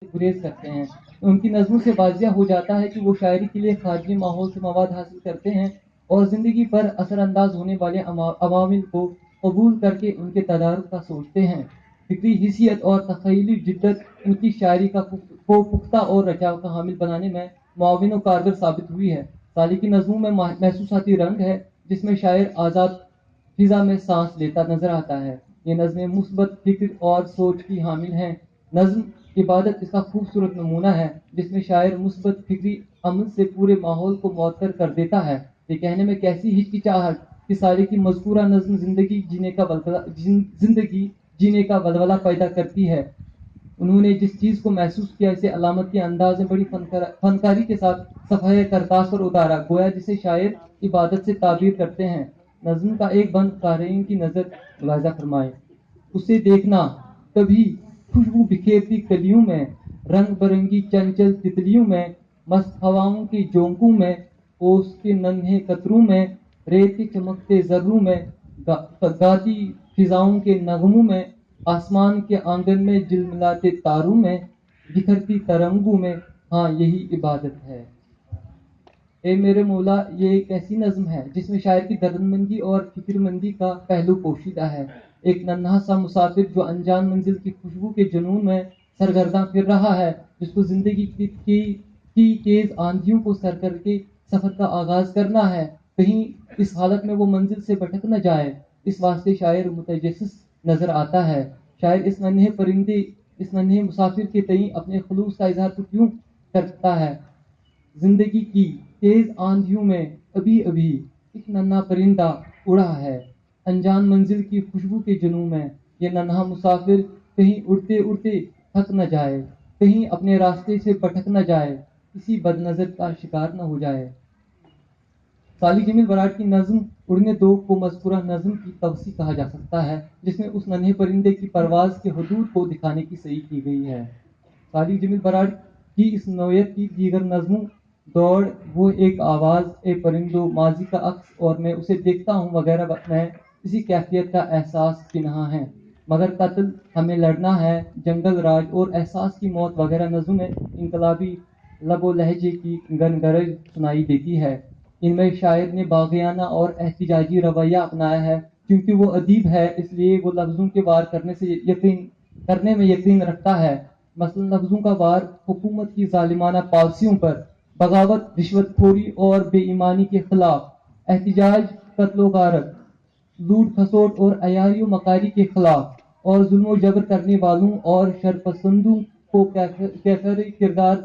गुरेज करते हैं। उनकी नज़्मों से वाज़िया हो जाता है कि वो शायरी के लिए खारजी माहौल से मवाद हासिल करते हैं और ज़िंदगी पर असरअंदाज होने वाले अवामिल को कबूल करके उनके तदारुक का सोचते हैं। फिक्री हिसियत और तख़यली जिद्दत उनकी शायरी को पुख्ता और रचाव का हामिल बनाने में मुआविन और कारगर साबित हुई है। साली की नज़्मों में महसूसाती रंग है जिसमें शायर आज़ाद फिजा में सांस लेता नजर आता है। ये नज़में मुस्बत फिक्र और सोच की हामिल हैं। नज़्म इबादत इसका खूबसूरत नमूना है जिसमें शायर मुस्बत फिक्री अमल से पूरे माहौल को मुअत्तर कर देता है। ये कहने में कैसी हिचकिचाहट कि साले की मज़कूरा नज़्म जिंदगी जीने का वलवला पैदा करती है। उन्होंने जिस चीज़ को महसूस किया इसे अलामत के अंदाज में बड़ी फनकारी के साथ सफ़ाए करतास पर उतारा, गोया जिसे शायर इबादत से ताबीर करते हैं। नज़्म का एक बंद क़ारीन की नज़र मुलाहिज़ा फरमाए। उसे देखना कभी खुशबू बिखेरती कलियों में, रंग बरंगी चंचल तितलियों में, मस्त हवाओं के झोंकों में, ओस के नन्हे कतरों में, रेत के चमकते जर्रों में, गाती फिजाओं के नगमों में, आसमान के आंगन में झिलमिलाते तारों में, बिखरती तरंगों में। हाँ, यही इबादत है। ए मेरे मौला, ये एक ऐसी नज़्म है जिसमें शायर की दर्दमंदी और फिक्रमंदी का पहलू पोशीदा है। एक नन्हा सा मुसाफिर जो अनजान मंजिल की खुशबू के जुनून में सरगर्दा फिर रहा है, जिसको जिंदगी की तेज आंधियों को सर करके सफर का आगाज करना है। कहीं इस हालत में वो मंजिल से भटक न जाए, इस वास्ते शायर मुतजस्सिस नजर आता है। शायर इस नन्हे मुसाफिर के तई अपने खुलूस का इजहार तो क्यों करता है। जिंदगी की तेज आंधियों में अभी अभी एक नन्हा परिंदा उड़ा है, अनजान मंजिल की खुशबू के जुनून में। ये नन्हा मुसाफिर कहीं उड़ते उड़ते थक न जाए, कहीं अपने रास्ते से भटक न जाए, किसी बदनजर का शिकार न हो जाए। साली जमील बराड़ की नज़्म उड़ने दो को मज़कूरा नज़्म की तवसी कहा जा सकता है, जिसमें उस नन्हे परिंदे की परवाज़ के हुदूद को दिखाने की सही की गई है। साली जमील बराड़ की इस नौयत की दीगर नज़्मों दौड़, वो एक आवाज़, ए परिंदो, माजी का अक्स और मैं उसे देखता हूँ वगैरह में इसी कैफियत का एहसास पिनहा है। मगर कत्ल हमें लड़ना है, जंगल राज और एहसास की मौत वगैरह नज़्म में इनकलाबी लबो लहजे की गनगरज सुनाई देती है। इनमें शायर ने बाग़ियाना और एहतिजाजी रवैया अपनाया है। क्योंकि वो अदीब है इसलिए वो लफ्ज़ों के वार करने में यकीन रखता है। मसलन लफ्ज़ों का वार हुकूमत की जालिमाना पॉलिसियों पर, बगावत, रिश्वतखोरी और बेईमानी के खिलाफ, एहतिजाज, कत्लो गारत, लूट खसोट और अयारी मकारी के खिलाफ, और जुल्म जबर करने वालों और शरपसंदों को कैफर किरदार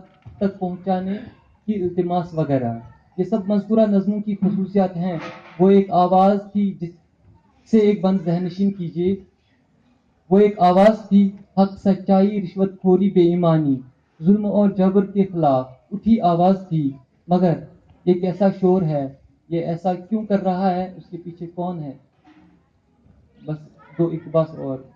तक पहुँचाने की इल्तिमास वगैरह। ये सब मज़कूरा नज़्मों की खसूसियात हैं। वो एक आवाज़ थी जिससे एक बंद ज़हनशीन कीजिए। वो एक आवाज़ थी, हक, सच्चाई, रिश्वतखोरी, बेईमानी, जुल्म और जबर के खिलाफ उठी आवाज़ थी। मगर ये कैसा शोर है, ये ऐसा क्यों कर रहा है, उसके पीछे कौन है। बस दो इक़्तिबास और।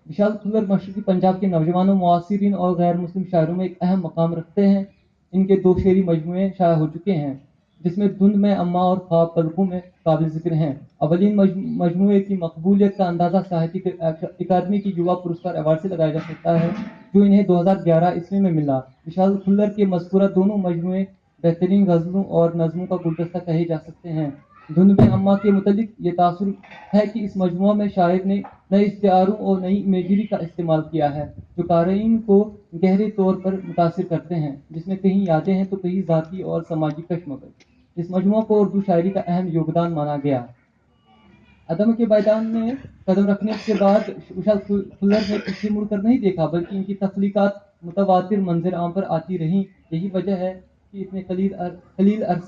विशाल खुल्लर मशरक़ी पंजाब के नौजवानों, मुआसिरीन और गैर मुस्लिम शायरों में एक अहम मकाम रखते हैं। इनके दो शेरी मजमूए शाया हो चुके हैं जिसमें धुंध में अम्मा और ख्वाब पलकों में काबिल जिक्र हैं। अवलीन मजमूए की मकबूलियत का अंदाज़ा साहित्यिक अकादमी की युवा पुरस्कार अवार्ड से लगाया जा सकता है, जो इन्हें 2011 ईस्वी में मिला। विशाल खुल्लर के मज़कूरा दोनों मजमूए बेहतरीन गज़लों और नज़्मों का गुलदस्ता कहे जा सकते हैं। धुंध में अम्मा के मुतल्लिक ये तासुर है कि इस मजमूआ में शायर ने नए इश्तिआरों और नई इमेजरी का इस्तेमाल किया है जो क़ारीन को गहरे तौर पर मुतासिर करते हैं, जिसमें कहीं यादें हैं तो कहीं ज़ाती और समाजी कशमकश। इस मजमूआ को उर्दू शायरी का अहम योगदान माना गया। अदम के मैदान में कदम रखने के बाद विशाल खुल्लर ने पीछे मुड़कर नहीं देखा, बल्कि इनकी तख्लीकात मुतवातिर मंजर आम पर आती रहीं। यही वजह है कि इतने कलील अरसे